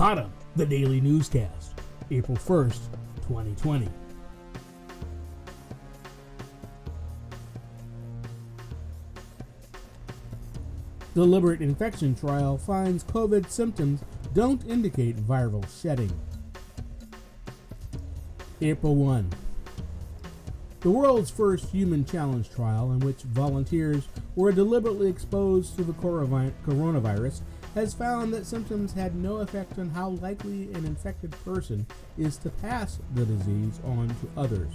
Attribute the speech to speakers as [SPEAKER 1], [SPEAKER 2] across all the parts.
[SPEAKER 1] PODDOM, the daily newscast, April 1st, 2020. Deliberate infection trial finds COVID symptoms don't indicate viral shedding. April 1. The world's first human challenge trial, in which volunteers were deliberately exposed to the coronavirus, has found that symptoms had no effect on how likely an infected person is to pass the disease on to others.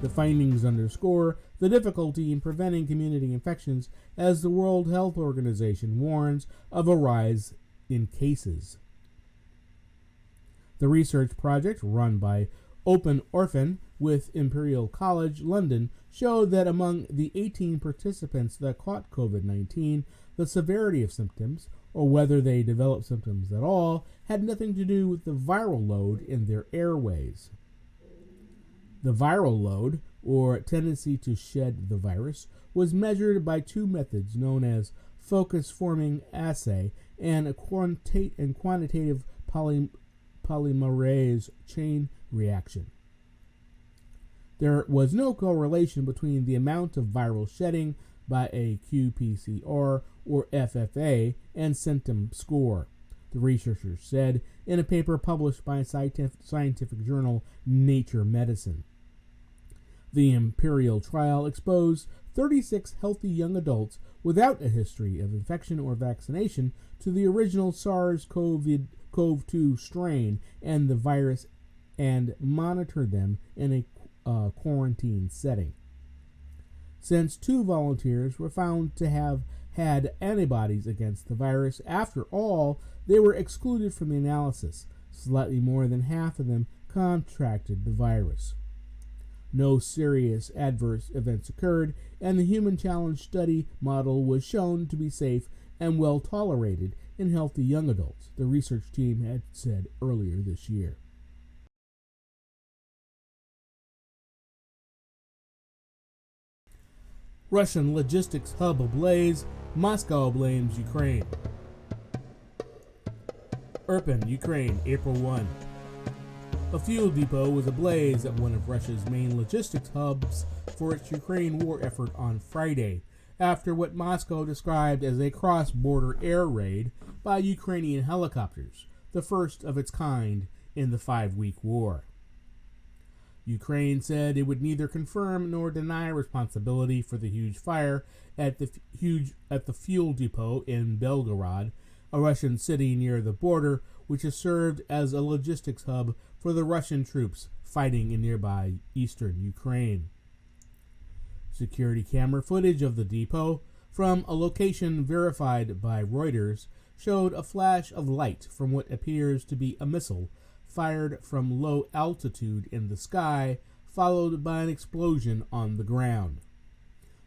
[SPEAKER 1] The findings underscore the difficulty in preventing community infections as the World Health Organization warns of a rise in cases. The research project, run by Open Orphan with Imperial College London, showed that among the 18 participants that caught COVID-19, the severity of symptoms, or whether they developed symptoms at all, had nothing to do with the viral load in their airways. The viral load, or tendency to shed the virus, was measured by two methods known as focus-forming assay and a quantitative polymerase chain reaction. There was no correlation between the amount of viral shedding by a qPCR or FFA and symptom score, the researchers said in a paper published by scientific journal Nature Medicine. The Imperial trial exposed 36 healthy young adults without a history of infection or vaccination to the original SARS-CoV-2 strain and the virus and monitored them in a quarantine setting. Since 2 volunteers were found to have had antibodies against the virus, after all, they were excluded from the analysis. Slightly more than half of them contracted the virus. No serious adverse events occurred, and the human challenge study model was shown to be safe and well tolerated in healthy young adults, the research team had said earlier this year. Russian logistics hub ablaze, Moscow blames Ukraine. Irpin, Ukraine, April 1. A fuel depot was ablaze at one of Russia's main logistics hubs for its Ukraine war effort on Friday, after what Moscow described as a cross-border air raid by Ukrainian helicopters, the first of its kind in the 5-week war. Ukraine said it would neither confirm nor deny responsibility for the huge fire at the fuel depot in Belgorod, a Russian city near the border, which has served as a logistics hub for the Russian troops fighting in nearby eastern Ukraine. Security camera footage of the depot, from a location verified by Reuters, showed a flash of light from what appears to be a missile fired from low altitude in the sky, followed by an explosion on the ground.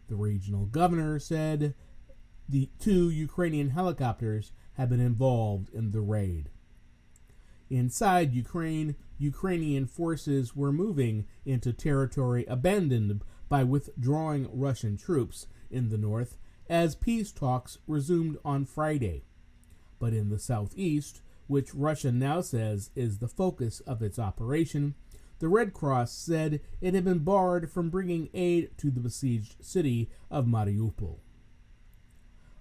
[SPEAKER 1] The regional governor said the 2 Ukrainian helicopters had been involved in the raid. Inside Ukraine, Ukrainian forces were moving into territory abandoned by withdrawing Russian troops in the north as peace talks resumed on Friday. But in the southeast, which Russia now says is the focus of its operation, the Red Cross said it had been barred from bringing aid to the besieged city of Mariupol.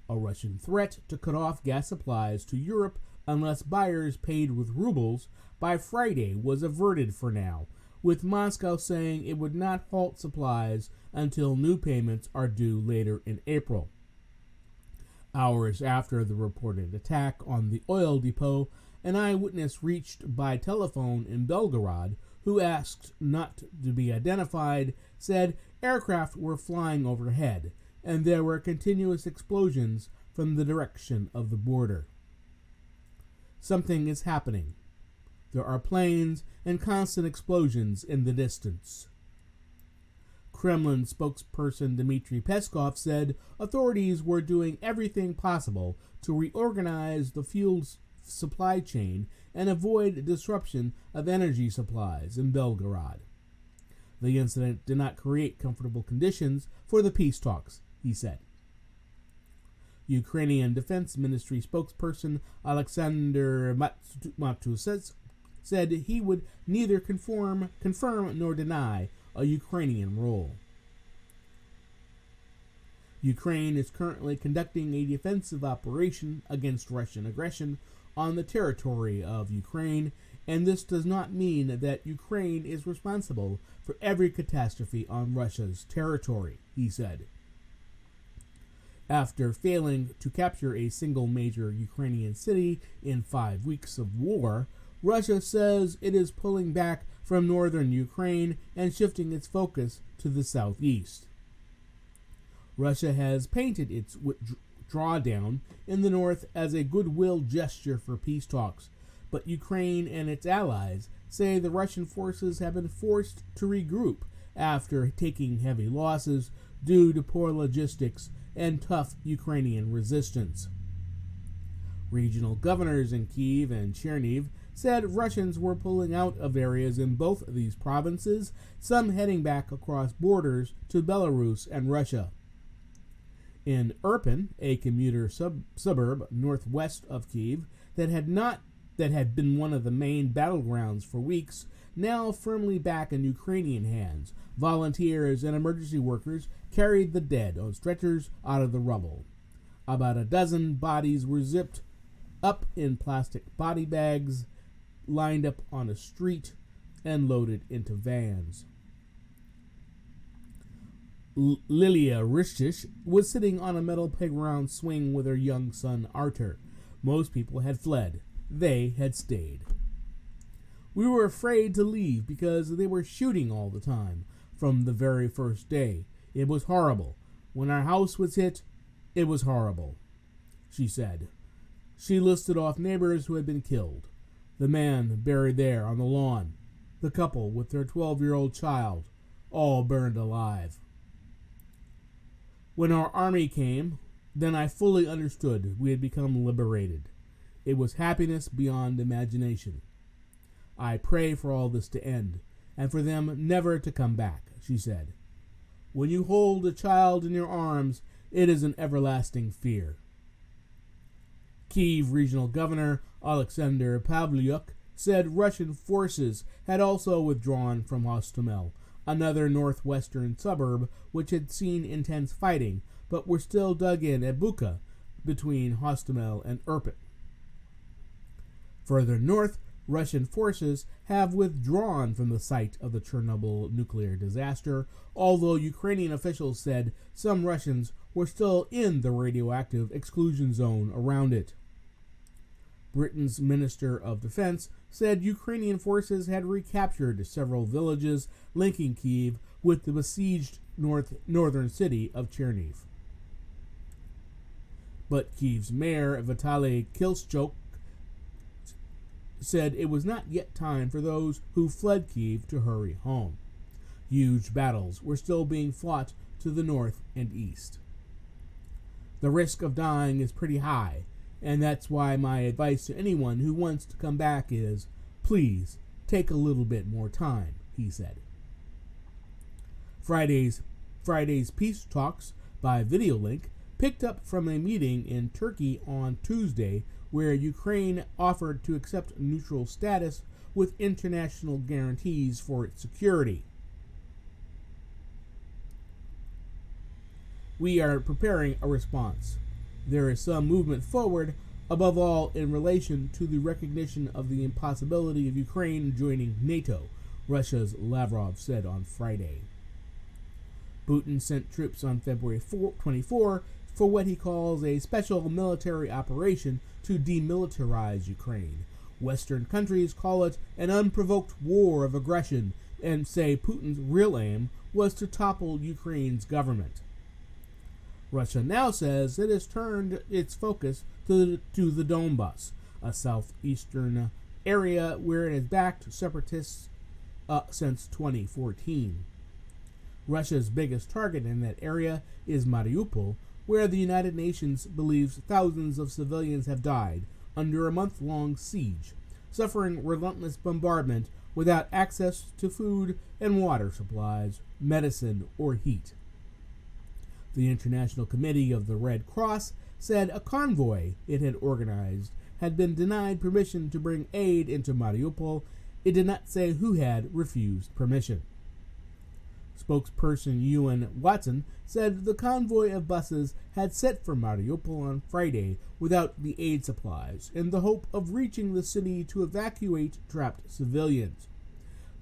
[SPEAKER 1] A Russian threat to cut off gas supplies to Europe unless buyers paid with rubles by Friday was averted for now, with Moscow saying it would not halt supplies until new payments are due later in April. Hours after the reported attack on the oil depot, an eyewitness reached by telephone in Belgorod, who asked not to be identified, said aircraft were flying overhead, and there were continuous explosions from the direction of the border. Something is happening. There are planes and constant explosions in the distance. Kremlin spokesperson Dmitry Peskov said authorities were doing everything possible to reorganize the fuel supply chain and avoid disruption of energy supplies in Belgorod. The incident did not create comfortable conditions for the peace talks, he said. Ukrainian Defense Ministry spokesperson Alexander Matusets said he would neither confirm nor deny a Ukrainian role. Ukraine is currently conducting a defensive operation against Russian aggression on the territory of Ukraine, and this does not mean that Ukraine is responsible for every catastrophe on Russia's territory, he said. After failing to capture a single major Ukrainian city in 5 weeks of war, Russia says it is pulling back from northern Ukraine and shifting its focus to the southeast. Russia has painted its drawdown in the north as a goodwill gesture for peace talks, but Ukraine and its allies say the Russian forces have been forced to regroup after taking heavy losses due to poor logistics and tough Ukrainian resistance. Regional governors in Kyiv and Chernihiv said Russians were pulling out of areas in both of these provinces, some heading back across borders to Belarus and Russia. In Irpin, a commuter suburb northwest of Kyiv that had been one of the main battlegrounds for weeks, now firmly back in Ukrainian hands, volunteers and emergency workers carried the dead on stretchers out of the rubble. About a dozen bodies were zipped up in plastic body bags, lined up on a street, and loaded into vans. Lilia Rishish was sitting on a metal playground swing with her young son Artur. Most people had fled. They had stayed. We were afraid to leave because they were shooting all the time from the very first day. It was horrible. When our house was hit, it was horrible, she said. She listed off neighbors who had been killed. The man buried there on the lawn. The couple with their 12-year-old child, all burned alive. When our army came, then I fully understood we had become liberated. It was happiness beyond imagination. I pray for all this to end, and for them never to come back, she said. When you hold a child in your arms, it is an everlasting fear. Kyiv Regional Governor Alexander Pavlyuk said Russian forces had also withdrawn from Hostomel, another northwestern suburb which had seen intense fighting, but were still dug in at Bucha, between Hostomel and Irpin. Further north, Russian forces have withdrawn from the site of the Chernobyl nuclear disaster, although Ukrainian officials said some Russians were still in the radioactive exclusion zone around it. Britain's Minister of Defense said Ukrainian forces had recaptured several villages linking Kyiv with the besieged northern city of Chernihiv. But Kyiv's mayor, Vitaly Klitschko, said it was not yet time for those who fled Kyiv to hurry home. Huge battles were still being fought to the north and east. The risk of dying is pretty high, and that's why my advice to anyone who wants to come back is, please, take a little bit more time, he said. Friday's peace talks by video link picked up from a meeting in Turkey on Tuesday where Ukraine offered to accept neutral status with international guarantees for its security. We are preparing a response. There is some movement forward, above all in relation to the recognition of the impossibility of Ukraine joining NATO, Russia's Lavrov said on Friday. Putin sent troops on February 24 for what he calls a special military operation to demilitarize Ukraine. Western countries call it an unprovoked war of aggression and say Putin's real aim was to topple Ukraine's government. Russia now says it has turned its focus to the Donbas, a southeastern area where it has backed separatists since 2014. Russia's biggest target in that area is Mariupol, where the United Nations believes thousands of civilians have died under a month-long siege, suffering relentless bombardment without access to food and water supplies, medicine, or heat. The International Committee of the Red Cross said a convoy it had organized had been denied permission to bring aid into Mariupol. It did not say who had refused permission. Spokesperson Ewan Watson said the convoy of buses had set for Mariupol on Friday without the aid supplies in the hope of reaching the city to evacuate trapped civilians.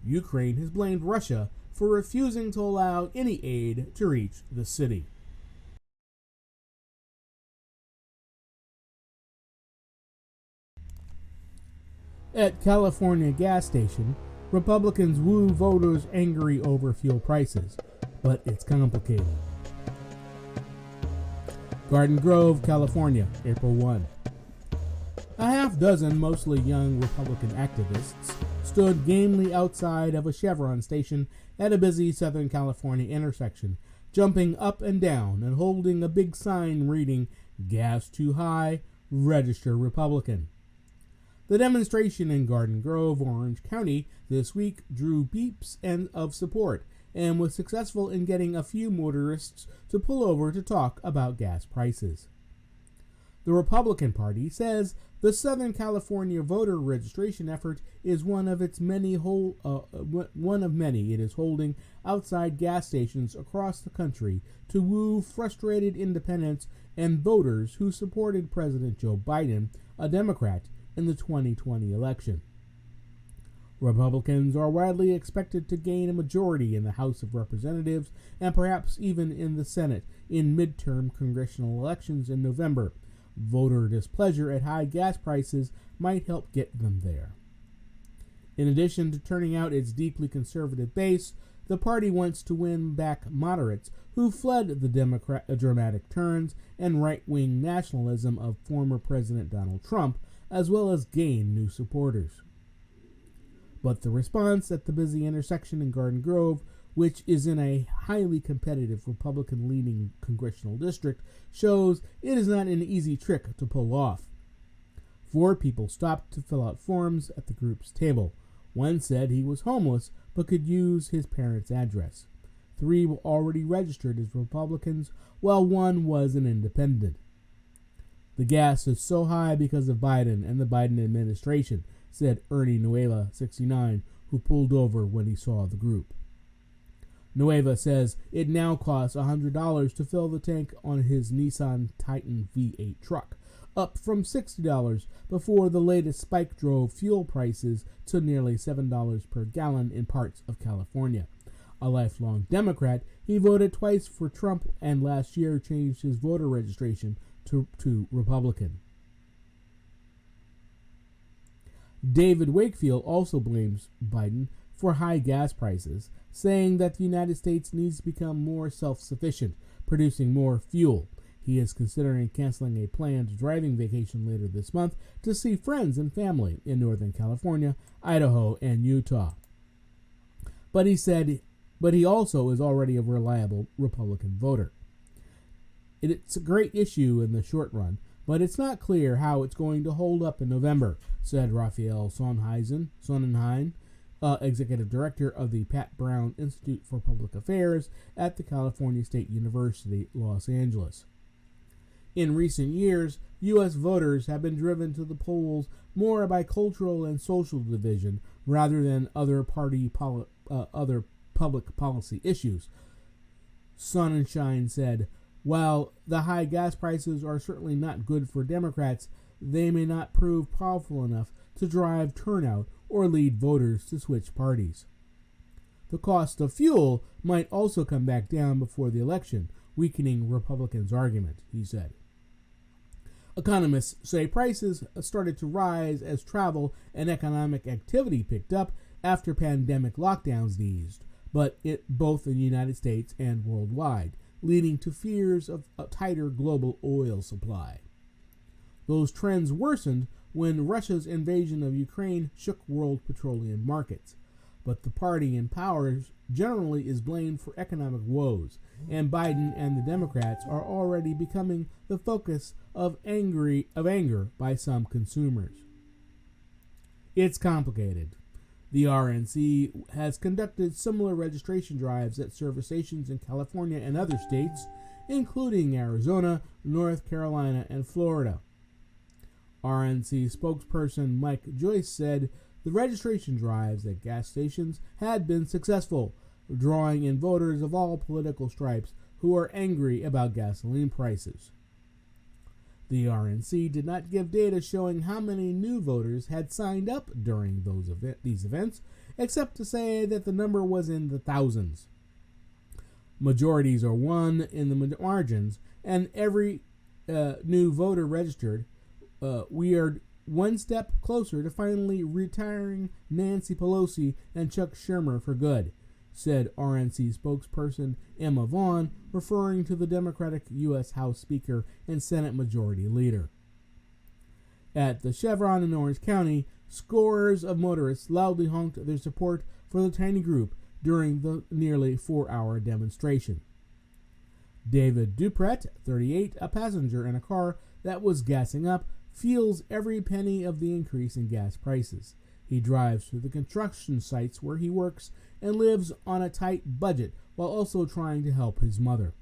[SPEAKER 1] Ukraine has blamed Russia for refusing to allow any aid to reach the city. At California gas station, Republicans woo voters angry over fuel prices, but it's complicated. Garden Grove, California, April 1. A half dozen mostly young Republican activists stood gamely outside of a Chevron station at a busy Southern California intersection, jumping up and down and holding a big sign reading, "Gas too high, register Republican." The demonstration in Garden Grove, Orange County, this week drew beeps of support and was successful in getting a few motorists to pull over to talk about gas prices. The Republican Party says the Southern California voter registration effort is one of many it is holding outside gas stations across the country to woo frustrated independents and voters who supported President Joe Biden, a Democrat, in the 2020 election. Republicans are widely expected to gain a majority in the House of Representatives and perhaps even in the Senate in midterm congressional elections in November. Voter displeasure at high gas prices might help get them there. In addition to turning out its deeply conservative base, the party wants to win back moderates who fled the dramatic turns and right-wing nationalism of former President Donald Trump, as well as gain new supporters. But the response at the busy intersection in Garden Grove, which is in a highly competitive Republican-leaning congressional district, shows it is not an easy trick to pull off. 4 people stopped to fill out forms at the group's table. One said he was homeless but could use his parents' address. 3 were already registered as Republicans, while 1 was an independent. "The gas is so high because of Biden and the Biden administration," said Ernie Nueva, 69, who pulled over when he saw the group. Nueva says it now costs $100 to fill the tank on his Nissan Titan V8 truck, up from $60 before the latest spike drove fuel prices to nearly $7 per gallon in parts of California. A lifelong Democrat, he voted twice for Trump and last year changed his voter registration to Republican. David Wakefield also blames Biden for high gas prices, saying that the United States needs to become more self-sufficient, producing more fuel. He is considering canceling a planned driving vacation later this month to see friends and family in Northern California, Idaho, and Utah. But he also is already a reliable Republican voter. It's a great issue in the short run, but it's not clear how it's going to hold up in November, said Raphael Sonnenheim, executive director of the Pat Brown Institute for Public Affairs at the California State University, Los Angeles. In recent years, U.S. voters have been driven to the polls more by cultural and social division rather than other public policy issues. Sonnenschein said, "While the high gas prices are certainly not good for Democrats, they may not prove powerful enough to drive turnout or lead voters to switch parties." The cost of fuel might also come back down before the election, weakening Republicans' argument, he said. Economists say prices started to rise as travel and economic activity picked up after pandemic lockdowns eased, but both in the United States and worldwide, leading to fears of a tighter global oil supply. Those trends worsened when Russia's invasion of Ukraine shook world petroleum markets. But the party in power generally is blamed for economic woes, and Biden and the Democrats are already becoming the focus of anger by some consumers. It's complicated. The RNC has conducted similar registration drives at service stations in California and other states, including Arizona, North Carolina, and Florida. RNC spokesperson Mike Joyce said the registration drives at gas stations had been successful, drawing in voters of all political stripes who are angry about gasoline prices. The RNC did not give data showing how many new voters had signed up during these events, except to say that the number was in the thousands. Majorities are won in the margins, and every new voter registered. We are one step closer to finally retiring Nancy Pelosi and Chuck Schumer for good, said RNC spokesperson Emma Vaughn, referring to the Democratic U.S. House Speaker and Senate Majority Leader. At the Chevron in Orange County, scores of motorists loudly honked their support for the tiny group during the nearly 4-hour demonstration. David Dupret, 38, a passenger in a car that was gassing up, feels every penny of the increase in gas prices. He drives to the construction sites where he works and lives on a tight budget while also trying to help his mother.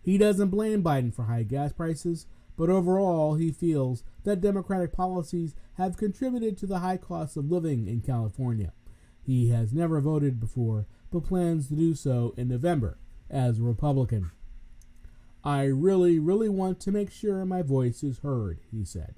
[SPEAKER 1] He doesn't blame Biden for high gas prices, but overall he feels that Democratic policies have contributed to the high cost of living in California. He has never voted before, but plans to do so in November as a Republican. I really want to make sure my voice is heard, he said.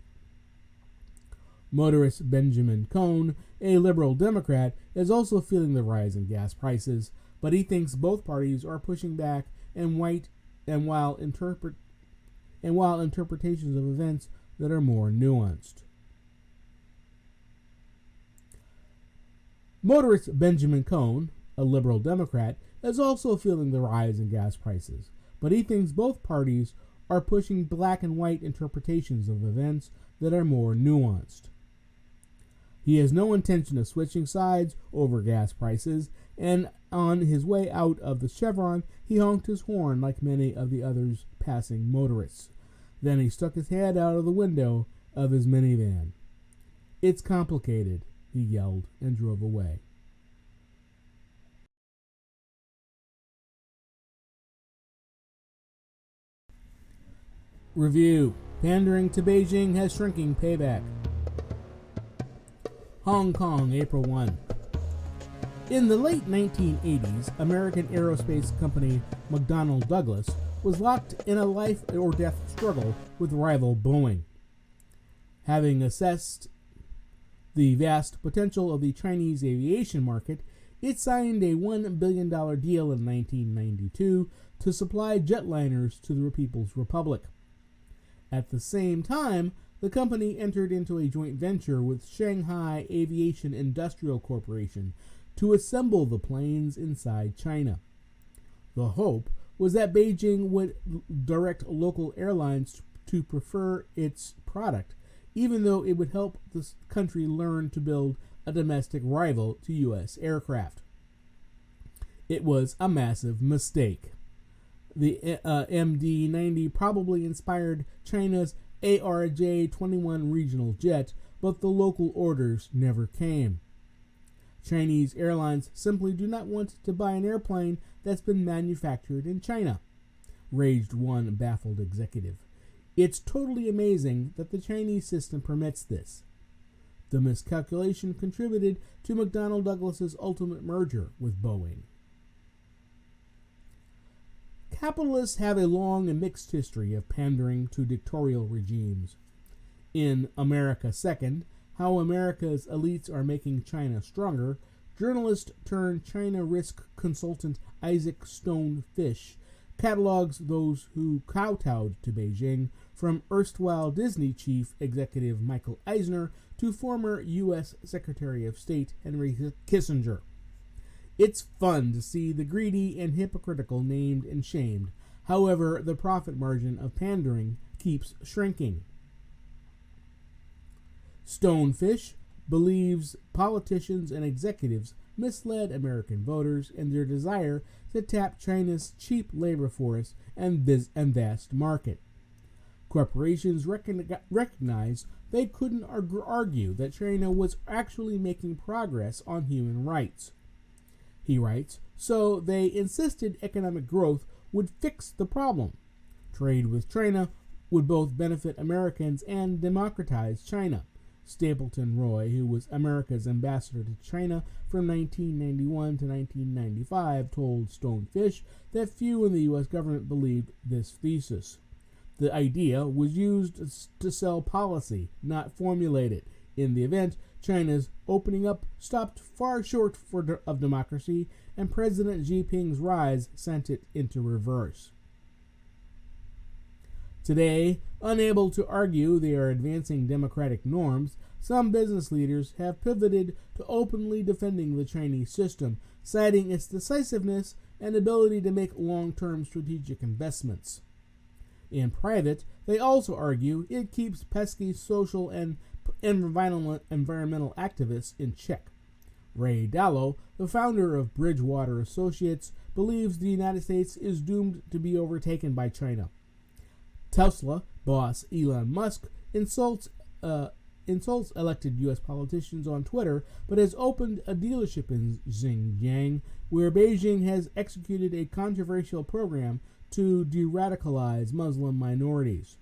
[SPEAKER 1] Motorist Benjamin Cohn, a liberal Democrat, is also feeling the rise in gas prices, but he thinks both parties are pushing back while interpretations of events that are more nuanced. Motorist Benjamin Cohn, a liberal Democrat, is also feeling the rise in gas prices, but he thinks both parties are pushing black and white interpretations of events that are more nuanced. He has no intention of switching sides over gas prices, and on his way out of the Chevron, he honked his horn like many of the others passing motorists. Then he stuck his head out of the window of his minivan. "It's complicated," he yelled and drove away. Review: Pandering to Beijing has shrinking payback. Hong Kong, April 1. In the late 1980s, American aerospace company McDonnell Douglas was locked in a life-or-death struggle with rival Boeing. Having assessed the vast potential of the Chinese aviation market, it signed a $1 billion deal in 1992 to supply jetliners to the People's Republic. At the same time, the company entered into a joint venture with Shanghai Aviation Industrial Corporation to assemble the planes inside China. The hope was that Beijing would direct local airlines to prefer its product, even though it would help the country learn to build a domestic rival to U.S. aircraft. It was a massive mistake. The MD-90 probably inspired China's ARJ-21 regional jet, but the local orders never came. Chinese airlines simply do not want to buy an airplane that's been manufactured in China, raged one baffled executive. It's totally amazing that the Chinese system permits this. The miscalculation contributed to McDonnell Douglas's ultimate merger with Boeing. Capitalists have a long and mixed history of pandering to dictatorial regimes. In America Second, How America's Elites Are Making China Stronger, journalist turned China risk consultant Isaac Stone Fish catalogs those who kowtowed to Beijing, from erstwhile Disney chief executive Michael Eisner to former U.S. Secretary of State Henry Kissinger. It's fun to see the greedy and hypocritical named and shamed. However, the profit margin of pandering keeps shrinking. Stonefish believes politicians and executives misled American voters in their desire to tap China's cheap labor force and vast market. Corporations recognized they couldn't argue that China was actually making progress on human rights. He writes, so they insisted economic growth would fix the problem. Trade with China would both benefit Americans and democratize China. Stapleton Roy, who was America's ambassador to China from 1991 to 1995, told Stonefish that few in the U.S. government believed this thesis. The idea was used to sell policy, not formulate it. In the event, China's opening up stopped far short of democracy, and President Xi Jinping's rise sent it into reverse. Today, unable to argue they are advancing democratic norms, some business leaders have pivoted to openly defending the Chinese system, citing its decisiveness and ability to make long-term strategic investments. In private, they also argue it keeps pesky social and environmental activists in check. Ray Dalio, the founder of Bridgewater Associates, believes the United States is doomed to be overtaken by China. Tesla boss Elon Musk insults elected U.S. politicians on Twitter, but has opened a dealership in Xinjiang, where Beijing has executed a controversial program to de-radicalize Muslim minorities.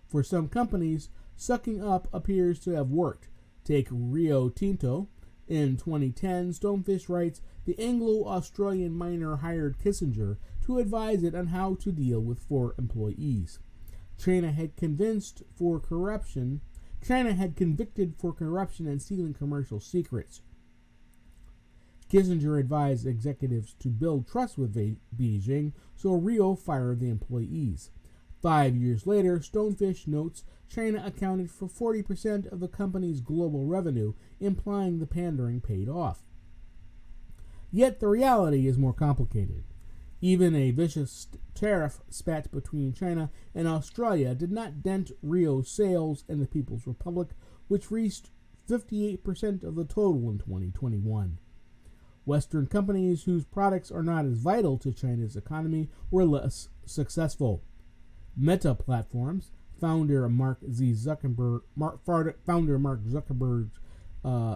[SPEAKER 1] For some companies, sucking up appears to have worked. Take Rio Tinto. In 2010, Stonefish writes, the Anglo-Australian miner hired Kissinger to advise it on how to deal with 4 employees. China had convicted for corruption and stealing commercial secrets. Kissinger advised executives to build trust with Beijing, so Rio fired the employees. 5 years later, Stonefish notes China accounted for 40% of the company's global revenue, implying the pandering paid off. Yet the reality is more complicated. Even a vicious tariff spat between China and Australia did not dent Rio's sales in the People's Republic, which reached 58% of the total in 2021. Western companies whose products are not as vital to China's economy were less successful. Meta Platforms founder Mark Zuckerberg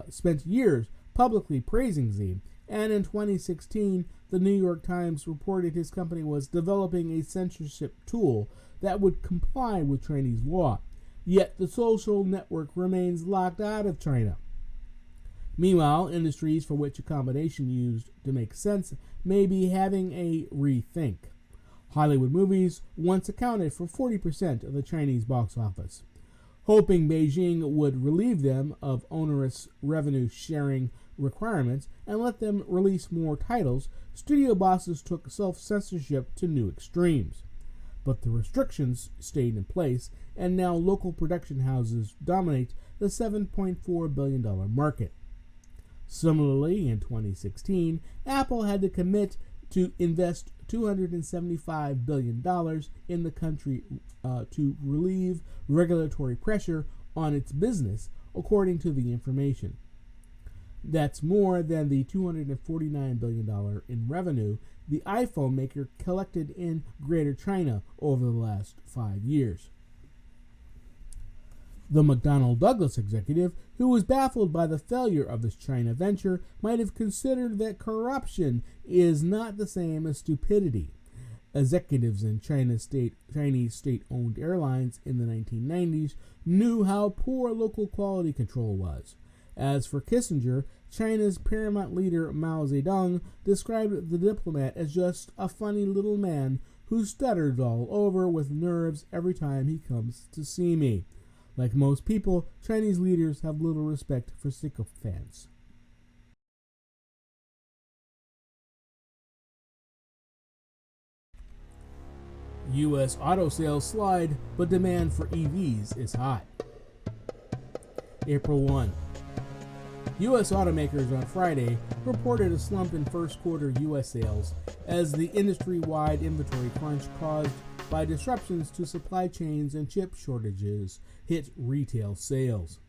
[SPEAKER 1] spent years publicly praising Xi, and in 2016, the New York Times reported his company was developing a censorship tool that would comply with Chinese law. Yet the social network remains locked out of China. Meanwhile, industries for which a combination used to make sense may be having a rethink. Hollywood movies once accounted for 40% of the Chinese box office. Hoping Beijing would relieve them of onerous revenue-sharing requirements and let them release more titles, studio bosses took self-censorship to new extremes. But the restrictions stayed in place, and now local production houses dominate the $7.4 billion market. Similarly, in 2016, Apple had to commit to invest $275 billion in the country to relieve regulatory pressure on its business, according to the information. That's more than the $249 billion in revenue the iPhone maker collected in Greater China over the last 5 years. The McDonnell Douglas executive, who was baffled by the failure of his China venture, might have considered that corruption is not the same as stupidity. Executives in Chinese state-owned airlines in the 1990s knew how poor local quality control was. As for Kissinger, China's paramount leader Mao Zedong described the diplomat as just a funny little man who stutters all over with nerves every time he comes to see me. Like most people, Chinese leaders have little respect for sycophants. U.S. auto sales slide, but demand for EVs is hot. April 1. U.S. automakers on Friday reported a slump in first quarter U.S. sales as the industry-wide inventory crunch caused by disruptions to supply chains and chip shortages hit retail sales.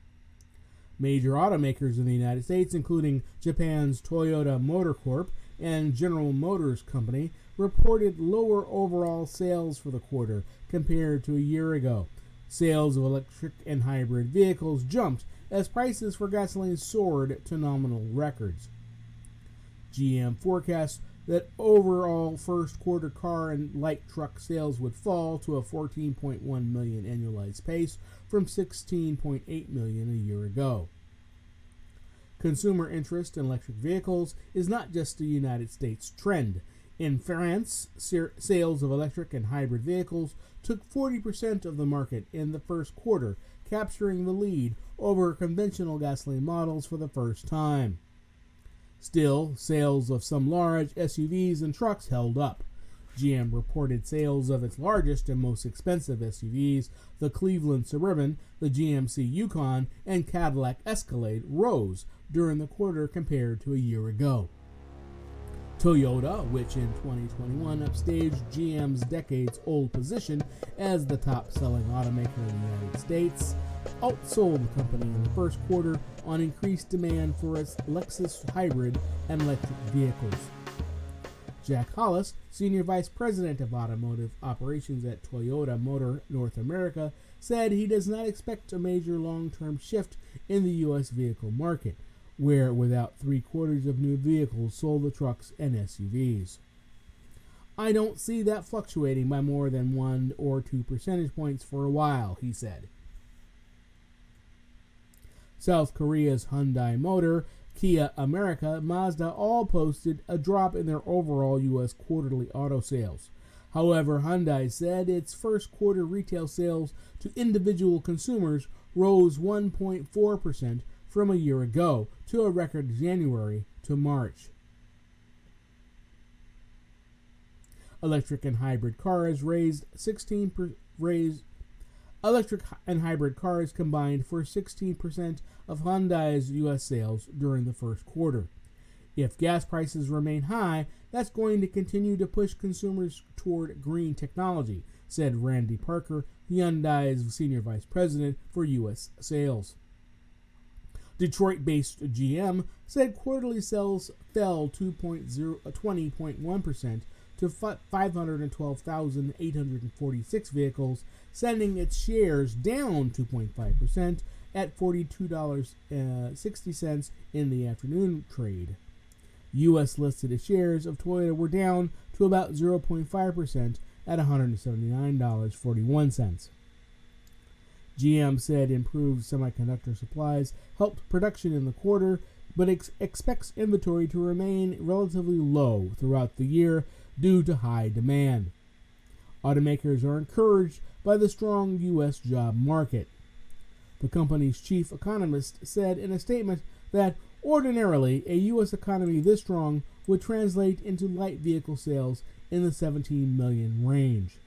[SPEAKER 1] Major automakers in the United States, including Japan's Toyota Motor Corp and General Motors Company, reported lower overall sales for the quarter compared to a year ago. Sales of electric and hybrid vehicles jumped as prices for gasoline soared to nominal records. GM forecasts that overall first quarter car and light truck sales would fall to a 14.1 million annualized pace from 16.8 million a year ago. Consumer interest in electric vehicles is not just a United States trend. In France, sales of electric and hybrid vehicles took 40% of the market in the first quarter, capturing the lead over conventional gasoline models for the first time. Still, sales of some large SUVs and trucks held up. GM reported sales of its largest and most expensive SUVs, the Cleveland Suburban, the GMC Yukon, and Cadillac Escalade, rose during the quarter compared to a year ago. Toyota, which in 2021 upstaged GM's decades-old position as the top-selling automaker in the United States, outsold the company in the first quarter on increased demand for its Lexus hybrid and electric vehicles. Jack Hollis, Senior Vice President of Automotive Operations at Toyota Motor North America, said he does not expect a major long-term shift in the U.S. vehicle market, where without 3/4 of new vehicles sold the trucks and SUVs. I don't see that fluctuating by more than 1 or 2 percentage points for a while, he said. South Korea's Hyundai Motor, Kia America, Mazda all posted a drop in their overall U.S. quarterly auto sales. However, Hyundai said its first quarter retail sales to individual consumers rose 1.4% from a year ago to a record January to March. Electric and hybrid cars Electric and hybrid cars combined for 16% of Hyundai's U.S. sales during the first quarter. If gas prices remain high, that's going to continue to push consumers toward green technology, said Randy Parker, Hyundai's Senior Vice President for U.S. sales. Detroit-based GM said quarterly sales fell 20.1% to 512,846 vehicles, sending its shares down 2.5% at $42.60 in the afternoon trade. U.S. listed shares of Toyota were down to about 0.5% at $179.41. GM said improved semiconductor supplies helped production in the quarter, but expects inventory to remain relatively low throughout the year due to high demand. Automakers are encouraged by the strong U.S. job market. The company's chief economist said in a statement that ordinarily a U.S. economy this strong would translate into light vehicle sales in the 17 million range.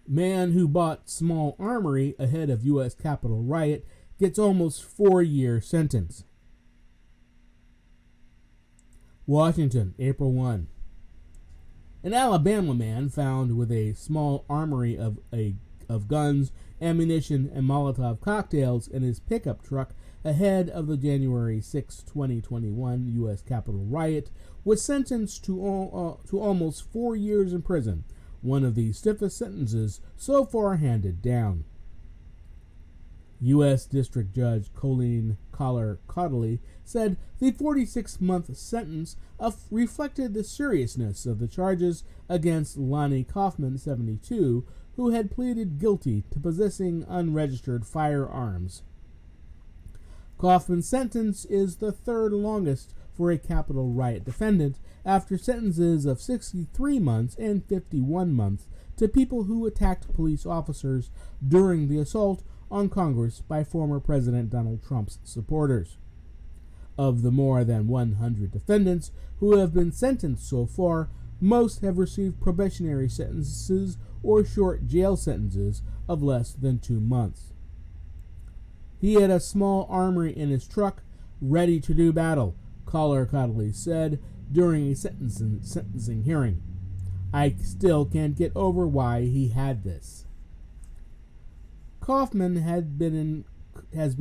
[SPEAKER 1] Man who bought small Armory ahead of U.S. Capitol riot gets almost 4-year sentence. Washington, April 1. An Alabama man found with a small armory of guns, ammunition, and Molotov cocktails in his pickup truck ahead of the January 6, 2021 U.S. Capitol riot was sentenced to almost 4 years in prison, one of the stiffest sentences so far handed down. U.S. District Judge Colleen Collar-Cottley said the 46-month sentence reflected the seriousness of the charges against Lonnie Kaufman, 72, who had pleaded guilty to possessing unregistered firearms. Kaufman's sentence is the third longest for a Capitol riot defendant, after sentences of 63 months and 51 months to people who attacked police officers during the assault on Congress by former President Donald Trump's supporters. Of the more than 100 defendants who have been sentenced so far, most have received probationary sentences or short jail sentences of less than 2 months. He had a small armory in his truck, ready to do battle, Collar-Cottley said during a sentencing hearing. I still can't get over why he had this. Kaufman has been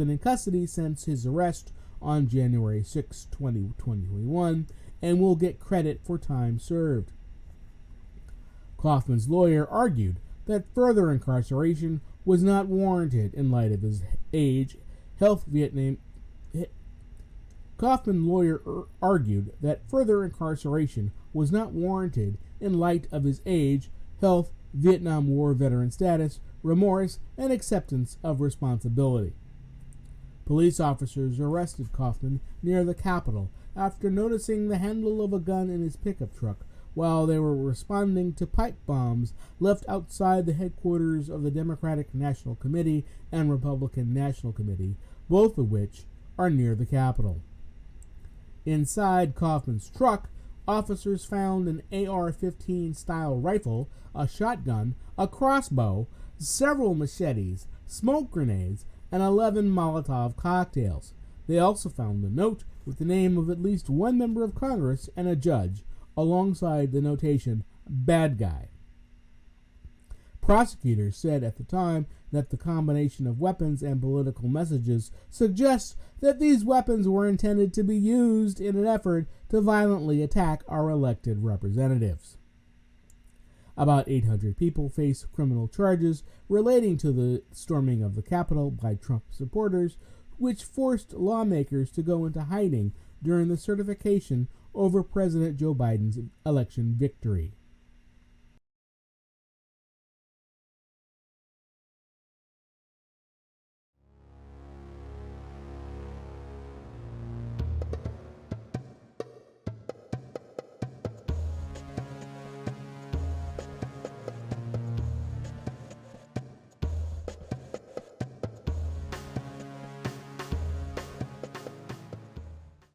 [SPEAKER 1] in custody since his arrest on January 6, 2021, and will get credit for time served. Kaufman's lawyer argued that further incarceration was not warranted in light of his age, Health Vietnam. Kaufman lawyer argued that further incarceration was not warranted in light of his age, health, Vietnam War veteran status, remorse, and acceptance of responsibility. Police officers arrested Kaufman near the Capitol after noticing the handle of a gun in his pickup truck while they were responding to pipe bombs left outside the headquarters of the Democratic National Committee and Republican National Committee, both of which are near the Capitol. Inside Kaufman's truck, officers found an AR-15 style rifle, a shotgun, a crossbow, several machetes, smoke grenades, and 11 Molotov cocktails. They also found a note with the name of at least one member of Congress and a judge, alongside the notation, "Bad Guy." Prosecutors said at the time that the combination of weapons and political messages suggests that these weapons were intended to be used in an effort to violently attack our elected representatives. About 800 people face criminal charges relating to the storming of the Capitol by Trump supporters, which forced lawmakers to go into hiding during the certification over President Joe Biden's election victory.